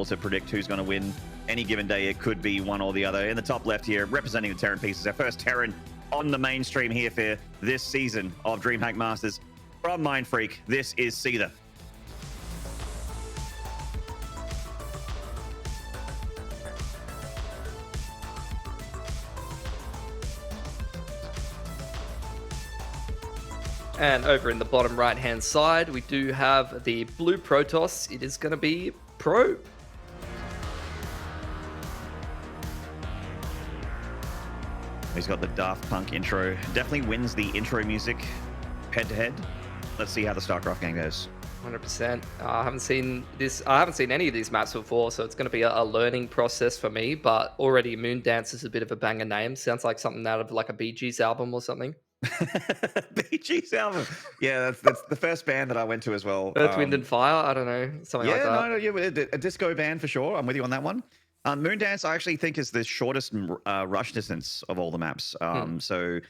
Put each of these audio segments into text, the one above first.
to predict who's going to win any given day. It could be one or the other. In the top left here, representing the Terran pieces, our first Terran on the mainstream here for this season of DreamHack Masters. From Mindfreak, this is Seither. And over in the bottom right hand side, we do have the blue Protoss. It is going to be Pro. He's got the Daft Punk intro. Definitely wins the intro music head to head. Let's see how the StarCraft game goes. 100%. I haven't seen this. I haven't seen any of these maps before, so it's going to be a learning process for me. But already Moondance is a bit of a banger name. Sounds like something out of like a Bee Gees album or something. Bee Gees album. Yeah, that's the first band that I went to as well. Earth, Wind and Fire. I don't know, something like that. Yeah, a disco band for sure. I'm with you on that one. Moondance, I actually think, is the shortest rush distance of all the maps. So,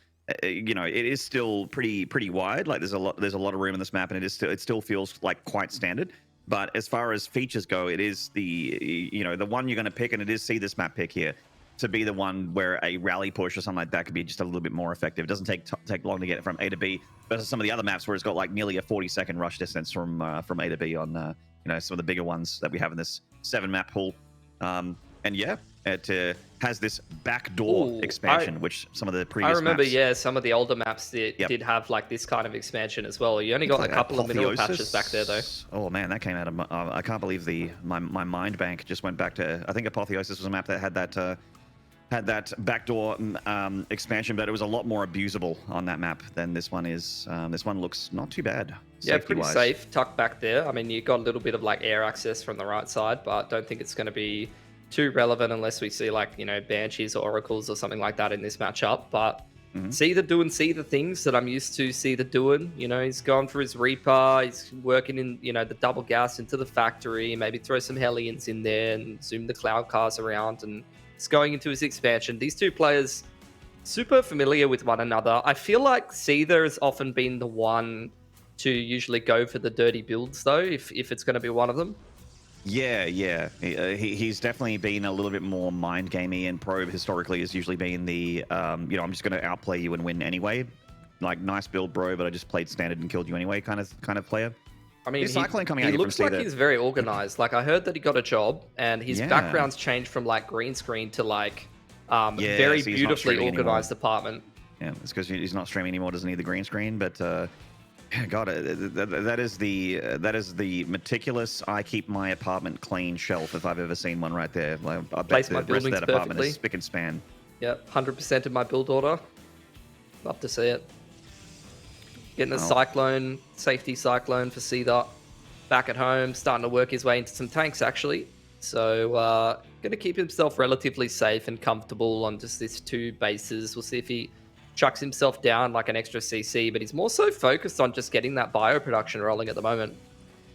you know, it is still pretty wide. Like there's a lot of room in this map, and it still feels like quite standard. But as far as features go, it is the one you're going to pick, and it is see this map pick here to be the one where a rally push or something like that could be just a little bit more effective. It doesn't take long to get from A to B versus some of the other maps where it's got like nearly a 40-second rush distance from A to B on some of the bigger ones that we have in this 7-map pool. And yeah, it has this backdoor expansion, which some of the previous I remember, maps, some of the older maps did have like this kind of expansion as well. You only got a couple of mineral patches back there, though. Oh man, that came out of I can't believe my mind bank just went back to, I think Apotheosis was a map that had that backdoor expansion, but it was a lot more abusable on that map than this one is. This one looks not too bad. Yeah, pretty safe, tucked back there. I mean, you got a little bit of like air access from the right side, but don't think it's going to be too relevant unless we see like, Banshees or Oracles or something like that in this matchup. But Seither doing Seither things that I'm used to Seither doing. He's going for his Reaper, he's working in, the double gas into the factory, maybe throw some Hellions in there and zoom the cloud cars around, and it's going into his expansion. These two players super familiar with one another. I feel like Seither has often been the one to usually go for the dirty builds though, if it's going to be one of them. Yeah. He's definitely been a little bit more mind gamey, and Probe historically has usually been the, I'm just going to outplay you and win anyway. Like, nice build, bro, but I just played standard and killed you anyway kind of player. I mean, he looks like he's very organized. Like, I heard that he got a job, and his background's changed from like green screen to like very beautifully organized apartment. Yeah, it's because he's not streaming anymore. Doesn't need the green screen, but. God, that is the meticulous. I keep my apartment clean shelf if I've ever seen one right there. I bet the rest of that apartment is spick and span. Yep, 100% in my build order. Love to see it. Getting a Cyclone, safety Cyclone for Seither back at home, starting to work his way into some tanks actually. So going to keep himself relatively safe and comfortable on just these two bases. We'll see if he chucks himself down like an extra CC, but he's more so focused on just getting that bio production rolling at the moment.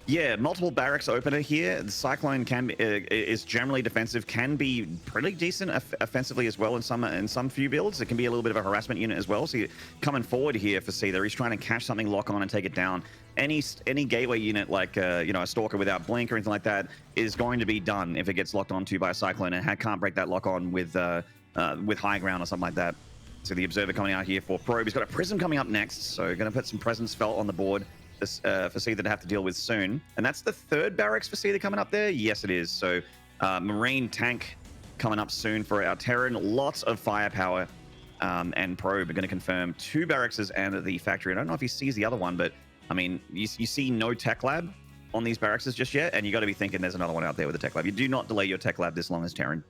Yeah, multiple barracks opener here. The Cyclone is generally defensive, can be pretty decent offensively as well in some few builds. It can be a little bit of a harassment unit as well. So you're coming forward here for Seither. He's trying to catch something, lock on, and take it down. Any gateway unit like a Stalker without blink or anything like that is going to be done if it gets locked onto by a Cyclone, and can't break that lock on with high ground or something like that. So the Observer coming out here for Probe. He's got a Prism coming up next, so going to put some presence felt on the board for Seither to have to deal with soon. And that's the third barracks for Seither coming up there? Yes, it is. So Marine tank coming up soon for our Terran. Lots of firepower, and Probe are going to confirm 2 barracks and the factory. I don't know if he sees the other one, but I mean, you see no tech lab on these barracks just yet, and you got to be thinking there's another one out there with a tech lab. You do not delay your tech lab this long as Terran.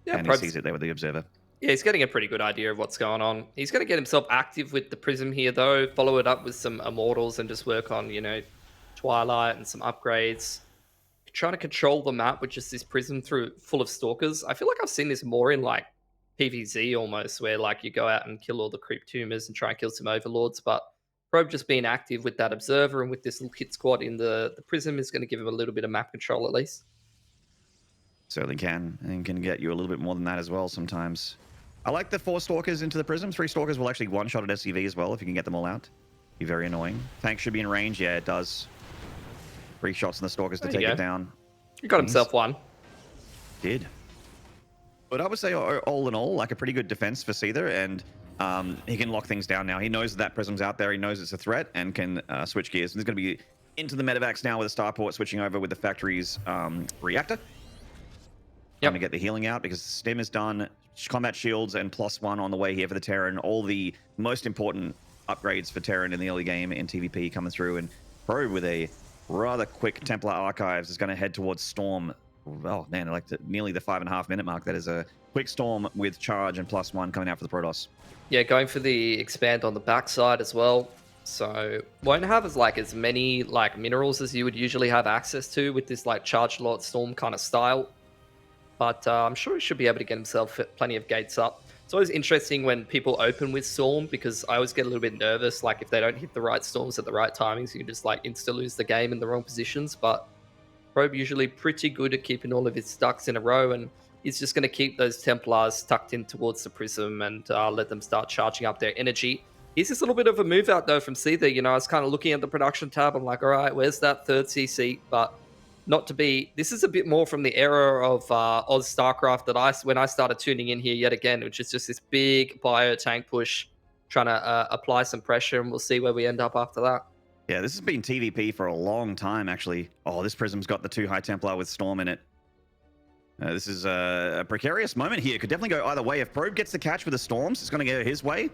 Yeah, and he sees it there with the Observer. Yeah, he's getting a pretty good idea of what's going on. He's going to get himself active with the Prism here, though. Follow it up with some Immortals and just work on, Twilight and some upgrades. Trying to control the map with just this Prism full of Stalkers. I feel like I've seen this more in, like, PvZ almost, where, like, you go out and kill all the creep tumors and try and kill some Overlords. But Probe just being active with that Observer and with this little hit squad in the Prism is going to give him a little bit of map control, at least. Certainly can, and can get you a little bit more than that as well sometimes. I like the 4 Stalkers into the Prism. 3 Stalkers will actually one-shot at SCV as well if you can get them all out. Be very annoying. Tank should be in range. Yeah, it does. 3 shots on the Stalkers to take it down. He got himself one. Did. But I would say all in all, like a pretty good defense for Seither, and he can lock things down now. He knows that Prism's out there. He knows it's a threat and can switch gears. And he's going to be into the medevacs now with the starport, switching over with the factory's reactor. Trying to get the healing out because the stim is done. Combat shields and +1 on the way here for the Terran. All the most important upgrades for Terran in the early game in TVP coming through. And Probe with a rather quick Templar Archives is going to head towards Storm. Oh man, I like nearly the 5.5 minute mark. That is a quick Storm with charge and +1 coming out for the Protoss. Yeah, going for the expand on the backside as well. So won't have as many like minerals as you would usually have access to with this like charge Lord Storm kind of style. But I'm sure he should be able to get himself plenty of gates up. It's always interesting when people open with Storm because I always get a little bit nervous. Like if they don't hit the right Storms at the right timings, you can just like insta lose the game in the wrong positions. But Probe usually pretty good at keeping all of his ducks in a row, and he's just going to keep those Templars tucked in towards the Prism and let them start charging up their energy. Here's this little bit of a move out though from Seither. You know, I was kind of looking at the production tab. I'm like, all right, where's that third CC? But not to be. This is a bit more from the era of Oz StarCraft that when I started tuning in here yet again, which is just this big bio tank push, trying to apply some pressure, and we'll see where we end up after that. Yeah, this has been TVP for a long time, actually. Oh, this Prism's got the 2 High Templar with Storm in it. This is a precarious moment here. Could definitely go either way. If Probe gets the catch with the Storms, it's going to go his way.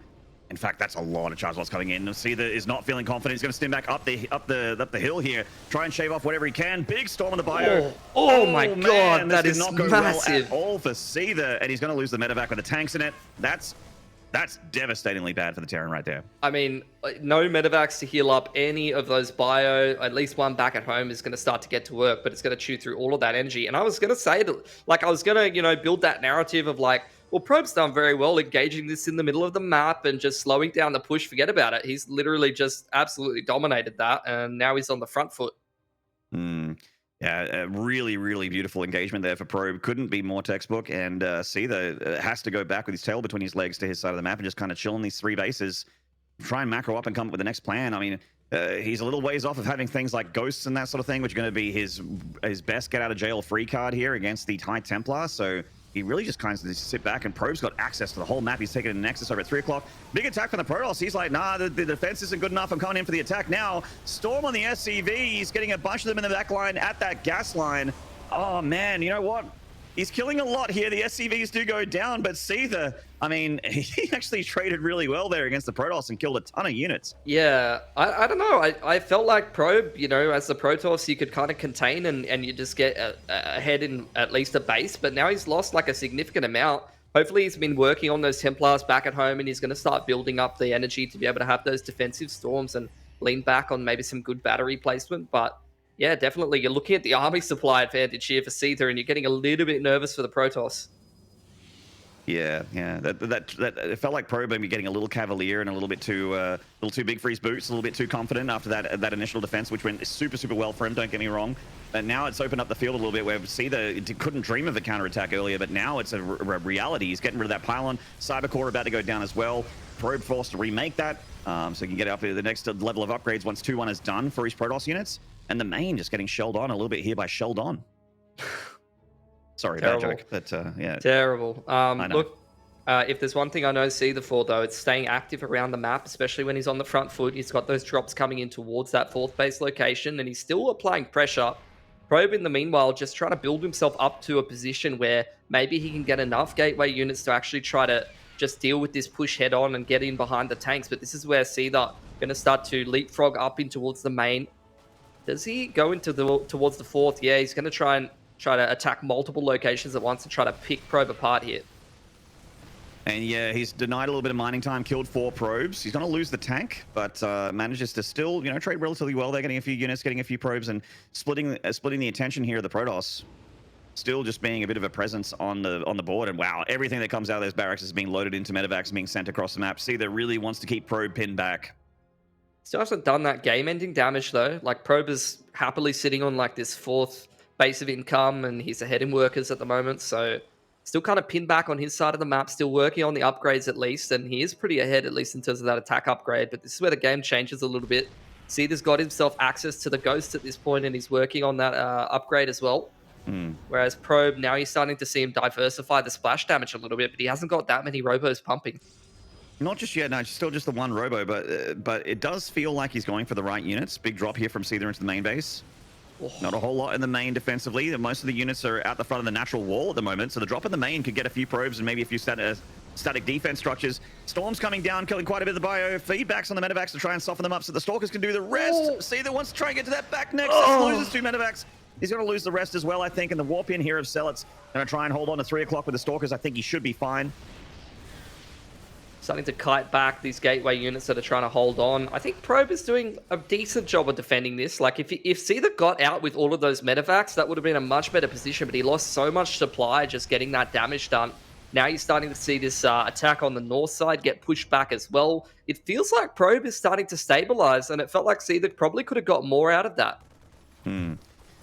In fact, that's a lot of charge lots coming in. Seither is not feeling confident. He's going to stim back up the hill here. Try and shave off whatever he can. Big Storm on the bio. Oh my god, man, that is not go massive. Well at all for Seither, and he's going to lose the medevac with the tanks in it. That's devastatingly bad for the Terran right there. I mean, no medevacs to heal up any of those bio. At least one back at home is going to start to get to work, but it's going to chew through all of that energy. And I was going to say that, like, I was going to, build that narrative of like, well, Probe's done very well engaging this in the middle of the map and just slowing down the push. Forget about it. He's literally just absolutely dominated that, and now he's on the front foot. Yeah, a really, really beautiful engagement there for Probe. Couldn't be more textbook, and Seither has to go back with his tail between his legs to his side of the map and just kind of chill on these 3 bases, try and macro up and come up with the next plan. I mean, he's a little ways off of having things like ghosts and that sort of thing, which are going to be his best get out of jail free card here against the High Templar. So he really just kind of sit back, and Probe's got access to the whole map. He's taking a Nexus over at 3 o'clock. Big attack from the Protoss. He's like, nah, the defense isn't good enough. I'm coming in for the attack now. Storm on the SCV. He's getting a bunch of them in the back line at that gas line. Oh, man, you know what? He's killing a lot here. The SCVs do go down, but Seither, I mean, he actually traded really well there against the Protoss and killed a ton of units. Yeah, I don't know. I felt like Probe, as the Protoss, you could kind of contain and you just get ahead in at least a base, but now he's lost like a significant amount. Hopefully he's been working on those Templars back at home, and he's going to start building up the energy to be able to have those defensive storms and lean back on maybe some good battery placement. But yeah, definitely. You're looking at the army supply advantage here for Seither, and you're getting a little bit nervous for the Protoss. Yeah. That it felt like Probe maybe getting a little cavalier and a little too big for his boots, a little bit too confident after that initial defense, which went super well for him. Don't get me wrong. But now it's opened up the field a little bit where Seither couldn't dream of a counterattack earlier, but now it's a reality. He's getting rid of that pylon. Cybercore about to go down as well. Probe forced to remake that, so he can get up to the next level of upgrades once 2-1 is done for his Protoss units. And the main just getting shelled on a little bit here by Sheldon. Sorry, bad joke, but yeah. Terrible. Look, if there's one thing I know Seither for, though, it's staying active around the map, especially when he's on the front foot. He's got those drops coming in towards that 4th base location, and he's still applying pressure. Probe, in the meanwhile, just trying to build himself up to a position where maybe he can get enough gateway units to actually try to just deal with this push head on and get in behind the tanks. But this is where Seither going to start to leapfrog up in towards the main. Does he go into towards the 4th? Yeah, he's going to try to attack multiple locations at once and try to pick Probe apart here. And yeah, he's denied a little bit of mining time, killed 4 probes. He's going to lose the tank, but manages to still, trade relatively well. They're getting a few units, getting a few probes, and splitting the attention here of the Protoss. Still just being a bit of a presence on the board. And wow, everything that comes out of those barracks is being loaded into medevacs, being sent across the map. Seither really wants to keep Probe pinned back. Still hasn't done that game-ending damage, though. Like, Probe is happily sitting on, like, this 4th base of income, and he's ahead in workers at the moment, so still kind of pinned back on his side of the map, still working on the upgrades at least, and he is pretty ahead, at least in terms of that attack upgrade, but this is where the game changes a little bit. Seither's got himself access to the Ghost at this point, and he's working on that upgrade as well. Whereas Probe, now you're starting to see him diversify the splash damage a little bit, but he hasn't got that many robos pumping. Not just yet, no, it's still just the one robo, but it does feel like he's going for the right units. Big drop here from Seither into the main base. Oh. Not a whole lot in the main defensively. Most of the units are out the front of the natural wall at the moment, so the drop in the main could get a few probes and maybe a few static defense structures. Storm's coming down, killing quite a bit of the bio. Feedbacks on the medevacs to try and soften them up so the Stalkers can do the rest. Oh. Seither wants to try and get to that back next. Loses 2 medevacs. He's going to lose the rest as well, I think. And the warp in here of Zealots going to try and hold on to 3 o'clock with the Stalkers. I think he should be fine. Starting to kite back these gateway units that are trying to hold on. I think Probe is doing a decent job of defending this. Like, if Seither got out with all of those medevacs, that would have been a much better position, but he lost so much supply just getting that damage done. Now you're starting to see this attack on the north side get pushed back as well. It feels like Probe is starting to stabilize, and it felt like Seither probably could have got more out of that.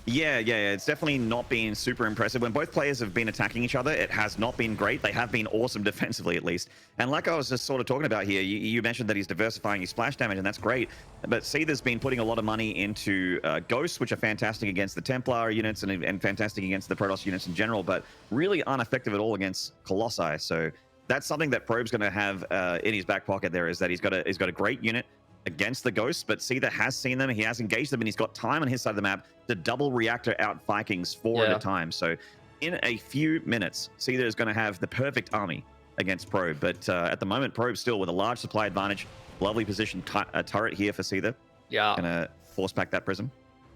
Yeah, it's definitely not been super impressive. When both players have been attacking each other, it has not been great. They have been awesome defensively, at least. And like I was just sort of talking about here, you mentioned that he's diversifying his splash damage, and that's great. But Seither's been putting a lot of money into Ghosts, which are fantastic against the Templar units and fantastic against the Protoss units in general, but really ineffective at all against Colossi. So that's something that Probe's going to have in his back pocket there, is that he's got a great unit against the Ghosts, but Seither has seen them, he has engaged them, and he's got time on his side of the map to double reactor out Vikings 4 at a time. So in a few minutes, Seither is going to have the perfect army against Probe. But at the moment, Probe still with a large supply advantage. Lovely positioned turret here for Seither. Yeah. Gonna force back that Prism.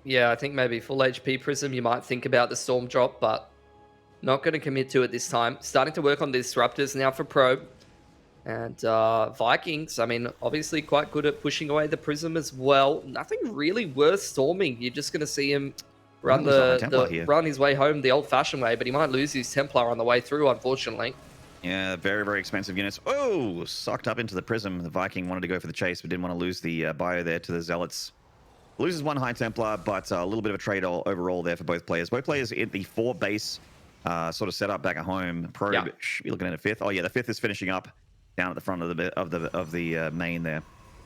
Yeah, I think maybe full HP Prism, you might think about the Storm drop, but not going to commit to it this time. Starting to work on the Disruptors now for Probe. And Vikings, I mean, obviously quite good at pushing away the Prism as well. Nothing really worth storming. You're just going to see him run run his way home the old-fashioned way, but he might lose his Templar on the way through, unfortunately. Yeah, very, very expensive units. Oh, sucked up into the Prism. The Viking wanted to go for the chase, but didn't want to lose the bio there to the Zealots. Loses 1 High Templar, but a little bit of a trade overall there for both players. Both players in the 4 base sort of setup back at home. Probe should be looking at a 5th. Oh yeah, the 5th is finishing up down at the front of the main there.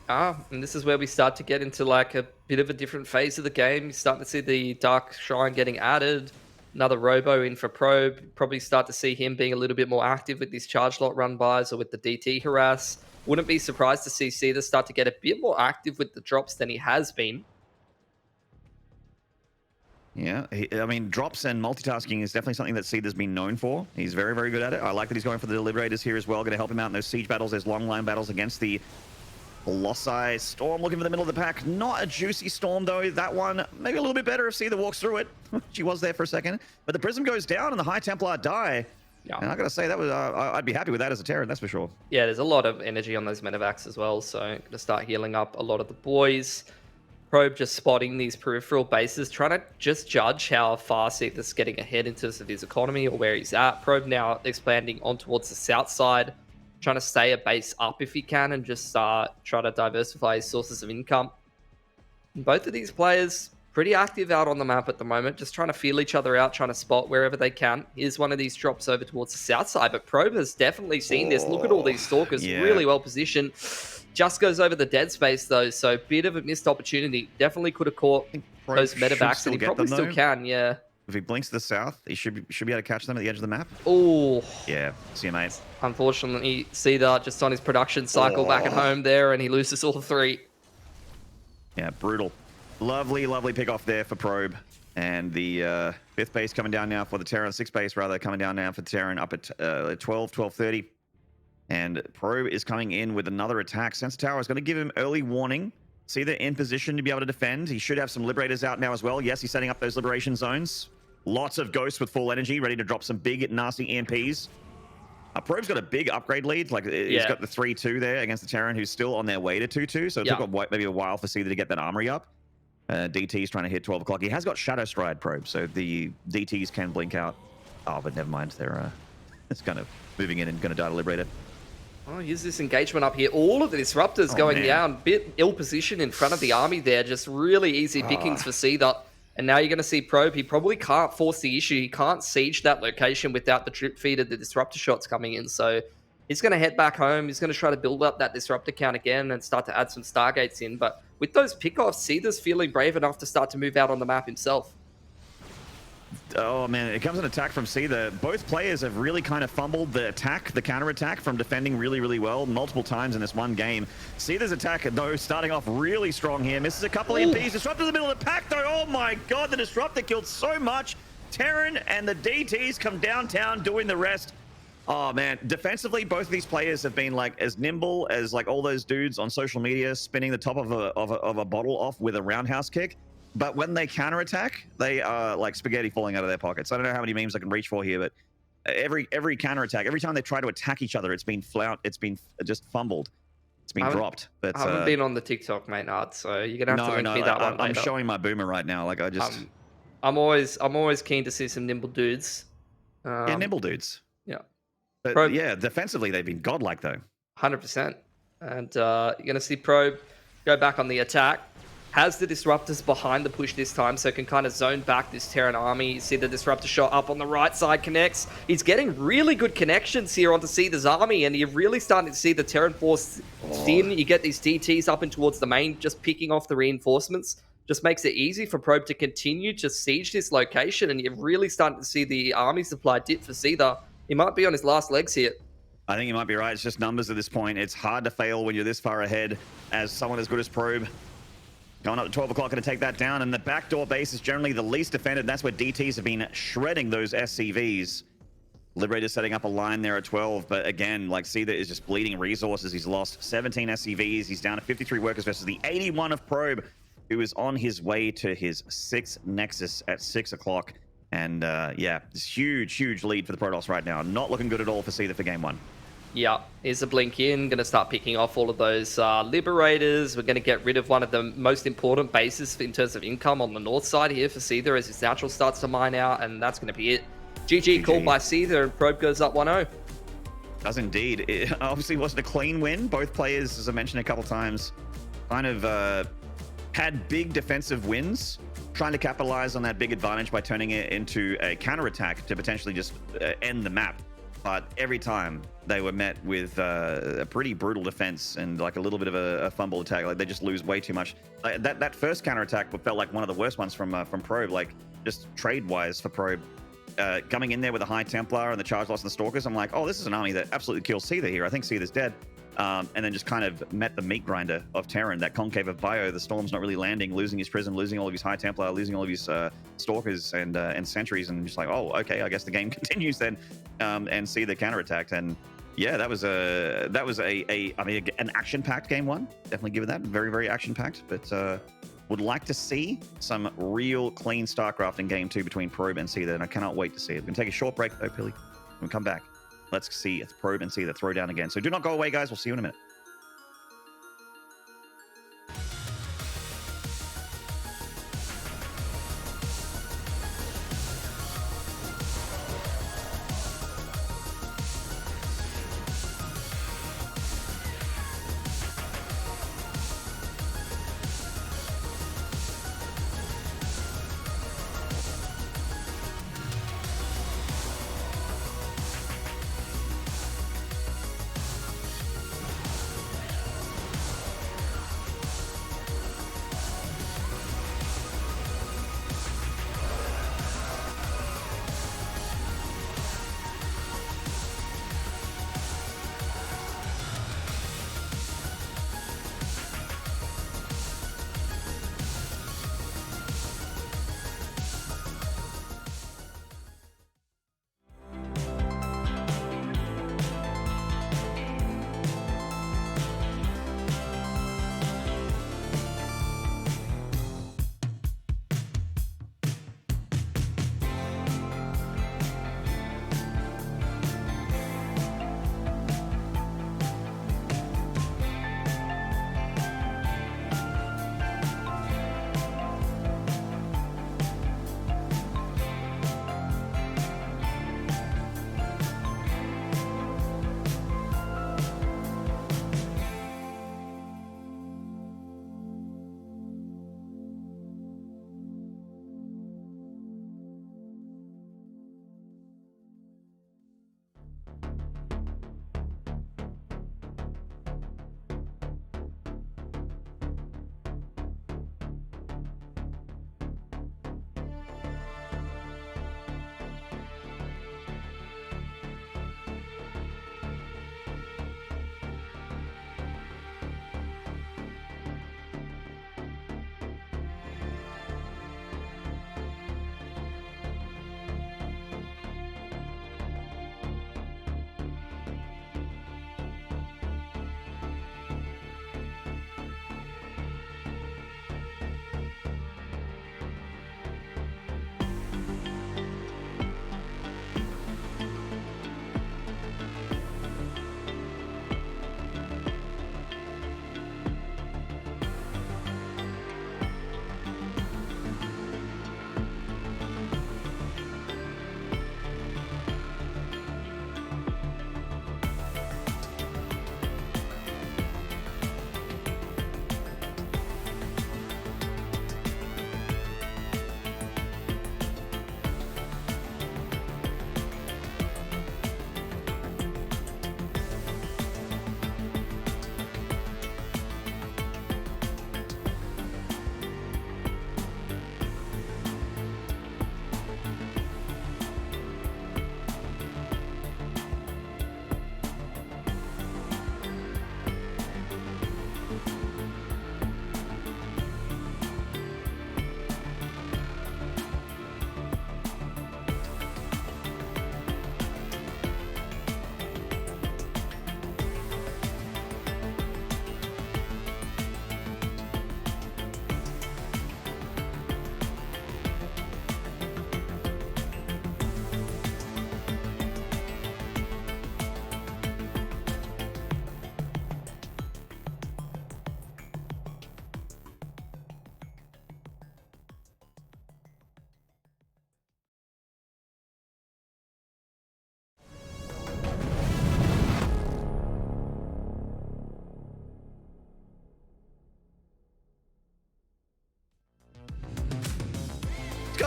And this is where we start to get into like a bit of a different phase of the game. You're starting to see the Dark Shrine getting added. Another Robo in for Probe. Probably start to see him being a little bit more active with these charge lot run bys or with the DT harass. Wouldn't be surprised to see Seither start to get a bit more active with the drops than he has been. Yeah, I mean, drops and multitasking is definitely something that Seither's been known for. He's very, very good at it. I like that he's going for the Deliberators here as well. Going to help him out in those siege battles. There's long line battles against the Colossi. Storm looking for the middle of the pack. Not a juicy Storm, though. That one, maybe a little bit better if Seither walks through it. She was there for a second. But the Prism goes down and the High Templar die. Yeah. And I got to say, that was I'd be happy with that as a Terran, that's for sure. Yeah, there's a lot of energy on those medevacs as well. So going to start healing up a lot of the boys. Probe just spotting these peripheral bases, trying to just judge how far Seither's getting ahead in terms of his economy or where he's at. Probe now expanding on towards the south side, trying to stay a base up if he can and just try to diversify his sources of income. And both of these players pretty active out on the map at the moment, just trying to feel each other out, trying to spot wherever they can. Here's one of these drops over towards the south side, but Probe has definitely seen this. Look at all these Stalkers, really well positioned. Just goes over the dead space though, so bit of a missed opportunity. Definitely could have caught those medevacs, and he probably still can, yeah. If he blinks to the south, he should be able to catch them at the edge of the map. Oh. Yeah, see you, mate. Unfortunately, Seither just on his production cycle back at home there, and he loses all 3. Yeah, brutal. Lovely, lovely pick off there for Probe. And the 5th base coming down now for the Terran, 6th base rather, coming down now for Terran up at 12:30. And Probe is coming in with another attack. Sensor Tower is going to give him early warning. Seither in position to be able to defend. He should have some Liberators out now as well. Yes, he's setting up those Liberation zones. Lots of Ghosts with full energy, ready to drop some big, nasty EMPs. Probe's got a big upgrade lead. Like, he's got the 3-2 there against the Terran, who's still on their way to 2-2. So it took maybe a while for Seither to get that armory up. DT's trying to hit 12 o'clock. He has got Shadow Stride Probe, so the DTs can blink out. Oh, but never mind. They're it's kind of moving in and going to die to Liberator. Oh, here's this engagement up here. All of the Disruptors going down. Bit ill position in front of the army there. Just really easy pickings for Seither. And now you're going to see Probe. He probably can't force the issue. He can't siege that location without the drip feed of the Disruptor shots coming in. So he's going to head back home. He's going to try to build up that Disruptor count again and start to add some Stargates in. But with those pickoffs, Seither's feeling brave enough to start to move out on the map himself. Oh man, it comes an attack from Seither. Both players have really kind of fumbled the attack, the counter attack from defending really well multiple times in this one game. Seither's attack though starting off really strong here. Misses a couple of EMPs. Disruptor in the middle of the pack though. Oh my god, the Disruptor killed so much. Terran and the DTs come downtown doing the rest. Oh man, defensively, both of these players have been like as nimble as like all those dudes on social media spinning the top of a bottle off with a roundhouse kick. But when they counterattack, they are like spaghetti falling out of their pockets. I don't know how many memes I can reach for here, but every counterattack, every time they try to attack each other, it's been just fumbled. It's been dropped. But I haven't been on the TikTok, mate, Nard, so you're gonna have to link me that one. I'm showing my boomer right now. Like I'm always keen to see some nimble dudes. Yeah, nimble dudes. Yeah. But yeah, defensively they've been godlike though. 100%. And you're gonna see Probe go back on the attack. Has the Disruptors behind the push this time, so can kind of zone back this Terran army. You see the Disruptor shot up on the right side connects. He's getting really good connections here onto Seither's army, and you're really starting to see the Terran force thin. You get these DTs up and towards the main, just picking off the reinforcements. Just makes it easy for Probe to continue to siege this location, and you're really starting to see the army supply dip for Seither. He might be on his last legs here. I think you might be right. It's just numbers at this point. It's hard to fail when you're this far ahead as someone as good as Probe. Going up to 12 o'clock, going to take that down. And the backdoor base is generally the least defended. That's where DTs have been shredding those SCVs. Liberator setting up a line there at 12. But again, like Seither is just bleeding resources. He's lost 17 SCVs. He's down to 53 workers versus the 81 of Probe, who is on his way to his 6th Nexus at 6 o'clock. And yeah, this huge lead for the Protoss right now. Not looking good at all for Seither for game 1. Yeah, here's a blink in. Going to start picking off all of those Liberators. We're going to get rid of one of the most important bases in terms of income on the north side here for Seither as his natural starts to mine out, and that's going to be it. GG called by Seither, and Probe goes up 1-0. Does indeed. It obviously wasn't a clean win. Both players, as I mentioned a couple times, kind of had big defensive wins, trying to capitalize on that big advantage by turning it into a counterattack to potentially just end the map. But every time they were met with a pretty brutal defense and like a little bit of a fumble attack, like they just lose way too much. That first counterattack felt like one of the worst ones from Probe, like just trade-wise for Probe. Coming in there with a High Templar and the Charge Loss and the Stalkers, I'm like, oh, this is an army that absolutely kills Seither here. I think Seither's dead. And then just kind of met the meat grinder of Terran, that concave of Bio. The Storm's not really landing, losing his Prism, losing all of his High Templar, losing all of his Stalkers and Sentries, and just like, oh, okay, I guess the game continues then, and see the counterattack. And yeah, that was an action-packed game 1. Definitely give it that. Very action-packed, but would like to see some real clean StarCraft in game 2 between Probe and Seither, and I cannot wait to see it. We're gonna take a short break though, Pilly. We'll come back. Let's see if Probe and Seither throw down again. So do not go away, guys. We'll see you in a minute.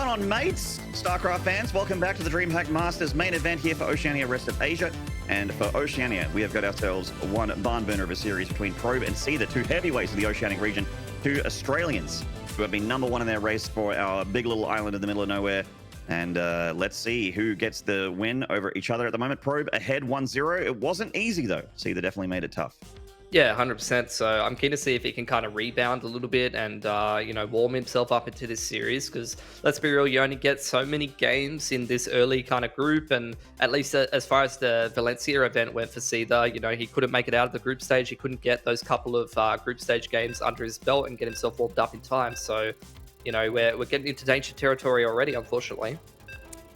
going on, mates? StarCraft fans, welcome back to the DreamHack Masters main event here for Oceania, rest of Asia. And for Oceania, we have got ourselves one barn burner of a series between Probe and Seither, two heavyweights of the Oceanic region, two Australians who have been #1 in their race for our big little island in the middle of nowhere. And let's see who gets the win over each other at the moment. Probe ahead 1-0. It wasn't easy, though. Seither definitely made it tough. Yeah, 100%. So I'm keen to see if he can kind of rebound a little bit and, warm himself up into this series. Because let's be real, you only get so many games in this early kind of group. And at least as far as the Valencia event went for Seither, he couldn't make it out of the group stage. He couldn't get those couple of group stage games under his belt and get himself warmed up in time. So, we're getting into danger territory already, unfortunately.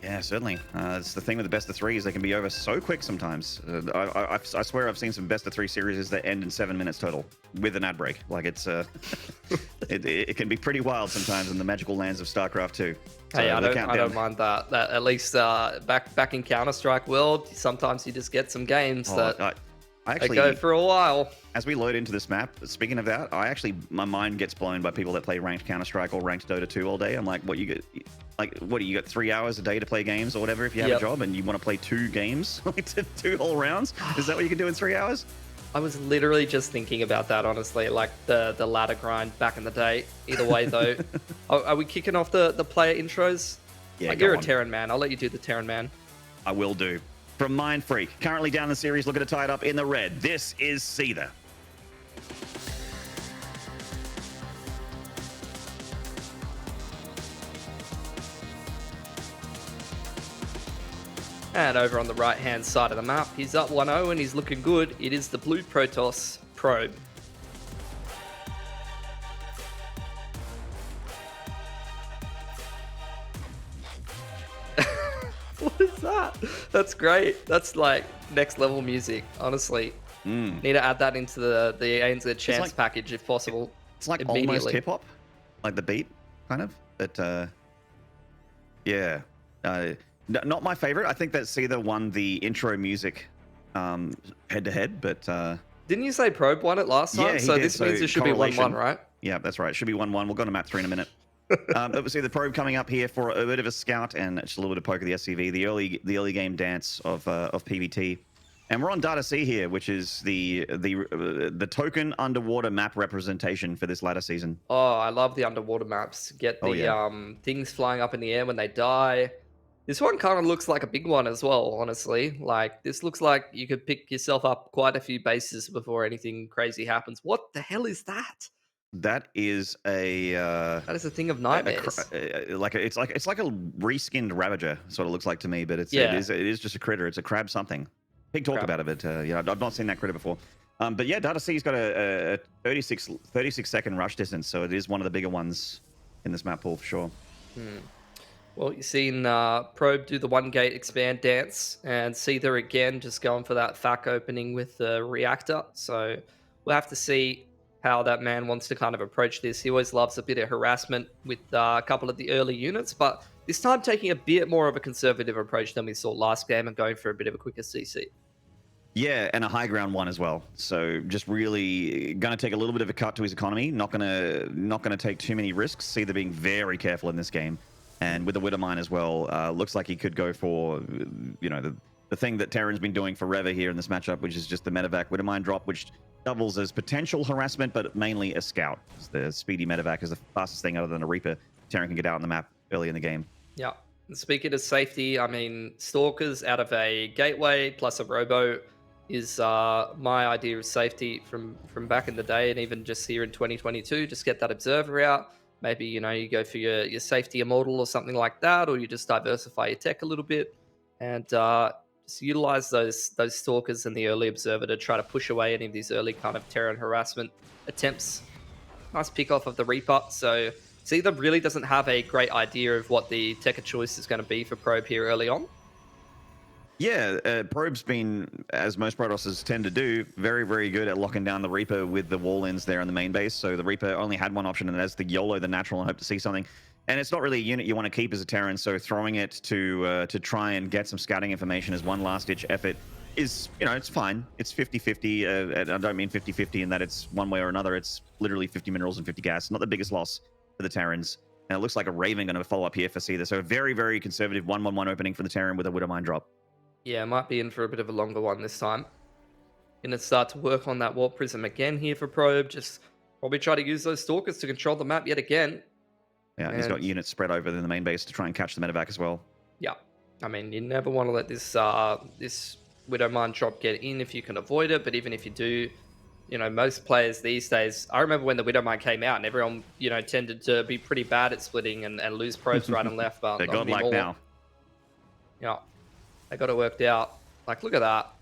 Yeah, certainly. It's the thing with the best of threes. They can be over so quick sometimes. I swear I've seen some best of three series that end in 7 minutes total with an ad break. Like it's it can be pretty wild sometimes in the magical lands of StarCraft 2. So hey, I don't mind that. That at least back in Counter-Strike world, sometimes you just get some games that they go for a while. As we load into this map, speaking of that, my mind gets blown by people that play ranked Counter-Strike or ranked Dota 2 all day. I'm like, what do you got 3 hours a day to play games or whatever if you have a job and you want to play 2 games, like 2 whole rounds? Is that what you can do in 3 hours? I was literally just thinking about that, honestly, like the ladder grind back in the day. Either way, though, are we kicking off the player intros? Yeah, you're a Terran man. I'll let you do the Terran man. I will do. From Mind Freak, currently down the series, looking to tie it up in the red. This is Seither. And over on the right-hand side of the map, he's up 1-0 and he's looking good. It is the blue Protoss Probe. What is that? That's great. That's like next level music, honestly. Need to add that into the ANZ Chance package if possible. It's like almost hip-hop, like the beat, kind of. But yeah. Not my favorite. I think that Seither won the intro music head-to-head, but... Didn't you say Probe won it last time? Yeah, so this means it should be 1-1, right? Yeah, that's right. It should be 1-1. We'll go to map 3 in a minute. Obviously, the Probe coming up here for a bit of a scout and just a little bit of poke of the SCV, the early game dance of PvT. And we're on Data C here, which is the token underwater map representation for this latter season. Oh, I love the underwater maps. Get the things flying up in the air when they die. This one kind of looks like a big one as well, honestly. Like, this looks like you could pick yourself up quite a few bases before anything crazy happens. What the hell is that? That is a... that is a thing of nightmares. It's like a reskinned Ravager, sort of looks like to me, but it is just a critter. It's a crab something. Big talk about it, but I've not seen that critter before. But yeah, Data C's got a 36 second rush distance, so it is one of the bigger ones in this map pool for sure. Well, you've seen Probe do the 1 gate expand dance, and Seither again just going for that FAC opening with the reactor. So we'll have to see how that man wants to kind of approach this. He always loves a bit of harassment with a couple of the early units, but this time taking a bit more of a conservative approach than we saw last game and going for a bit of a quicker CC. Yeah, and a high ground one as well. So just really going to take a little bit of a cut to his economy. Not gonna take too many risks. Seither being very careful in this game. And with the Widowmine as well, looks like he could go for, the thing that Terran's been doing forever here in this matchup, which is just the medevac Widowmine drop, which doubles as potential harassment, but mainly a scout. The speedy medevac is the fastest thing other than a Reaper Terran can get out on the map early in the game. Yeah. And speaking of safety, I mean, Stalkers out of a gateway plus a robo is my idea of safety from back in the day, and even just here in 2022, just get that observer out. Maybe, you go for your safety immortal or something like that, or you just diversify your tech a little bit and just utilize those stalkers and the early observer to try to push away any of these early kind of Terran harassment attempts. Nice pick off of the Reaper. So Seither really doesn't have a great idea of what the tech of choice is going to be for Probe here early on. Yeah, Probe's been, as most Protosses tend to do, very, very good at locking down the Reaper with the wall-ins there in the main base. So the Reaper only had one option, and that's the YOLO, the natural, and hope to see something. And it's not really a unit you want to keep as a Terran, so throwing it to try and get some scouting information as one last-ditch effort is, it's fine. It's 50-50. And I don't mean 50-50 in that it's one way or another. It's literally 50 minerals and 50 gas. Not the biggest loss for the Terrans. And it looks like a Raven going to follow up here for Seither. So a very, very conservative 1-1-1 opening for the Terran with a Widowmine drop. Yeah, might be in for a bit of a longer one this time. Gonna start to work on that Warp Prism again here for Probe. Just probably try to use those Stalkers to control the map yet again. Yeah, and he's got units spread over in the main base to try and catch the medevac as well. Yeah, I mean, you never want to let this Widowmine drop get in if you can avoid it. But even if you do, you know, most players these days, I remember when the Widowmine came out and everyone, you know, tended to be pretty bad at splitting and lose probes right and left. But they're godlike now. Yeah, they got it worked out. Like, look at that.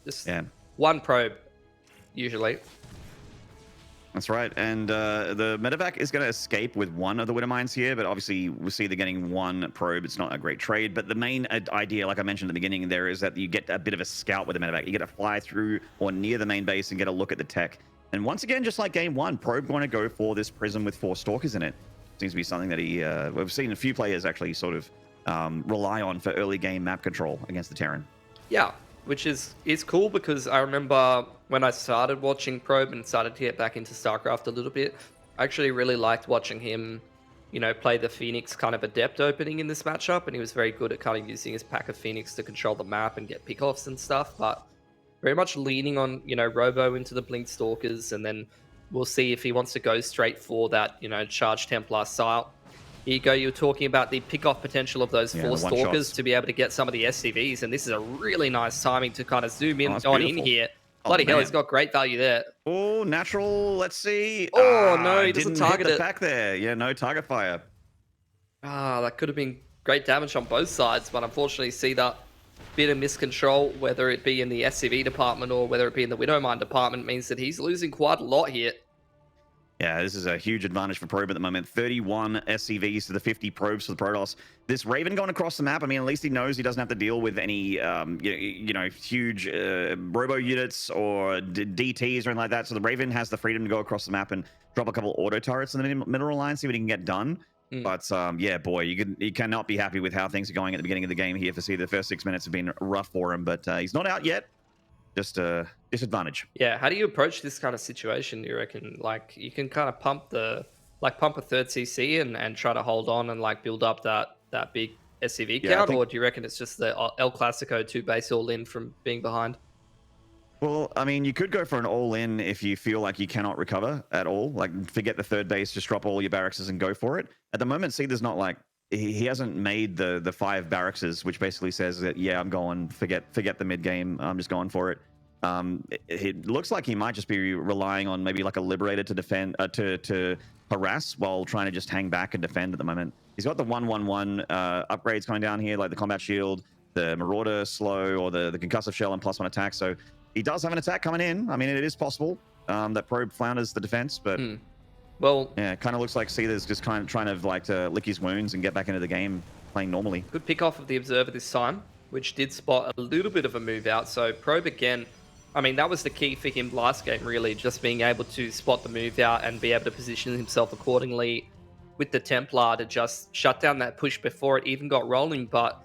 Just one probe, usually. That's right. And the medevac is going to escape with one of the Widowmines here, but obviously we see they're getting one probe. It's not a great trade, but the main idea, like I mentioned at the beginning there, is that you get a bit of a scout with the medevac. You get to fly through or near the main base and get a look at the tech. And once again, just like game one, Probe going to go for this prism with 4 stalkers in it. Seems to be something that we've seen a few players actually sort of rely on for early game map control against the Terran. Yeah, which is cool because I remember when I started watching Probe and started to get back into StarCraft a little bit, I actually really liked watching him, you know, play the Phoenix kind of adept opening in this matchup, and he was very good at kind of using his pack of Phoenix to control the map and get pickoffs and stuff, but very much leaning on, you know, Robo into the Blink Stalkers, and then we'll see if he wants to go straight for that, you know, Charge Templar style. Here you go, you were talking about the pick-off potential of those 4 Stalkers to be able to get some of the SCVs, and this is a really nice timing to kind of zoom in in here. Bloody hell, he's got great value there. Oh, natural, let's see. Oh, no, he doesn't target it. Back there. Yeah, no target fire. That could have been great damage on both sides, but unfortunately see that bit of miscontrol, whether it be in the SCV department or whether it be in the Widowmine department, means that he's losing quite a lot here. Yeah, this is a huge advantage for Probe at the moment. 31 SCVs to the 50 probes for the Protoss. This Raven going across the map, I mean, at least he knows he doesn't have to deal with any, you know, huge robo units or DTs or anything like that. So the Raven has the freedom to go across the map and drop a couple auto turrets in the middle line, see what he can get done. But yeah, boy, you cannot be happy with how things are going at the beginning of the game here for Seither. The first 6 minutes have been rough for him, but he's not out yet. Just a disadvantage. Yeah, how do you approach this kind of situation, do you reckon? Like, you can kind of pump a third CC and try to hold on and like build up that big SCV count, or do you reckon it's just the El Clasico 2 base all in from being behind? Well, I mean, you could go for an all-in if you feel like you cannot recover at all. Like, forget the third base, just drop all your barracks and go for it. At the moment, Seither's not like, he hasn't made the 5 barracks, which basically says that, yeah, I'm going, forget the mid game, I'm just going for it. It looks like he might just be relying on maybe like a Liberator to defend, to harass while trying to just hang back and defend at the moment. He's got the 1-1-1 upgrades coming down here, like the Combat Shield, the Marauder Slow, or the Concussive Shell and +1 attack. So he does have an attack coming in. I mean, it is possible that Probe flounders the defense, but well, yeah, it kind of looks like Seither's just kind of trying to like to lick his wounds and get back into the game playing normally. Good pick off of the Observer this time, which did spot a little bit of a move out. So Probe again, I mean, that was the key for him last game, really, just being able to spot the move out and be able to position himself accordingly with the Templar to just shut down that push before it even got rolling. But,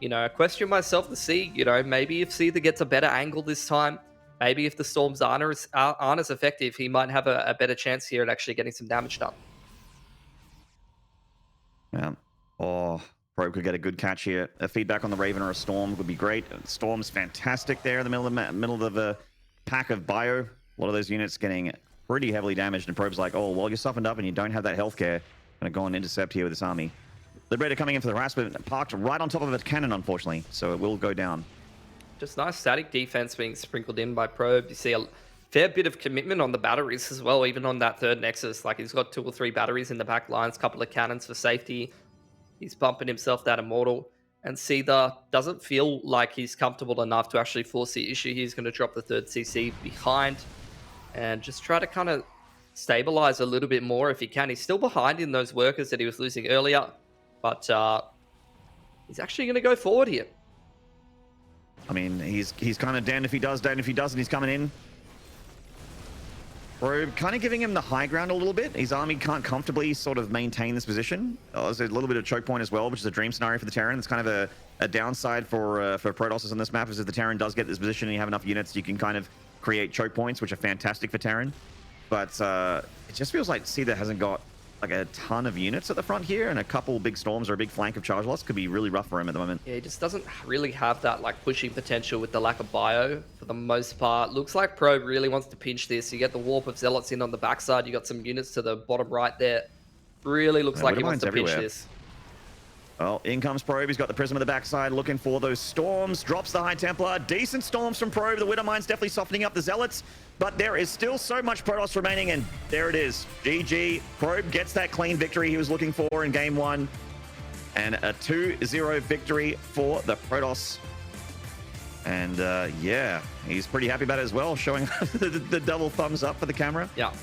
you know, I question myself to see, you know, maybe if Seither gets a better angle this time, maybe if the Storms aren't as effective, he might have a better chance here at actually getting some damage done. Yeah. Oh, Probe could get a good catch here. A feedback on the Raven or a Storm would be great. Storm's fantastic there in the middle of a pack of bio. A lot of those units getting pretty heavily damaged, and Probe's like, oh, well, you're softened up and you don't have that healthcare. Gonna go and intercept here with this army. Liberator coming in for the harassment, parked right on top of a cannon, unfortunately, so it will go down. Just nice static defense being sprinkled in by Probe. You see a fair bit of commitment on the batteries as well, even on that third Nexus. Like, he's got 2 or 3 batteries in the back lines, couple of cannons for safety. He's bumping himself that Immortal. And Seither doesn't feel like he's comfortable enough to actually force the issue. He's going to drop the third CC behind and just try to kind of stabilize a little bit more if he can. He's still behind in those workers that he was losing earlier, but he's actually going to go forward here. I mean, he's kind of damned if he does, damned if he doesn't. He's coming in. Probe kind of giving him the high ground a little bit. His army can't comfortably sort of maintain this position. There's a little bit of choke point as well, which is a dream scenario for the Terran. It's kind of a downside for Protosses on this map, is if the Terran does get this position and you have enough units, you can kind of create choke points, which are fantastic for Terran. But it just feels like Seither hasn't got like a ton of units at the front here, and a couple big storms or a big flank of charge loss could be really rough for him at the moment. Yeah, he just doesn't really have that like pushing potential with the lack of bio for the most part. Looks like Probe really wants to pinch this. You get the warp of Zealots in on the backside. You got some units to the bottom right there. Really looks like he wants to pinch this. Well, in comes Probe. He's got the Prism at the backside, looking for those storms. Drops the High Templar. Decent storms from Probe. The Widowmine's definitely softening up the Zealots, but there is still so much Protoss remaining, and there it is. GG. Probe gets that clean victory he was looking for in game 1, and a 2-0 victory for the Protoss. And yeah, he's pretty happy about it as well, showing the double thumbs up for the camera. Yeah,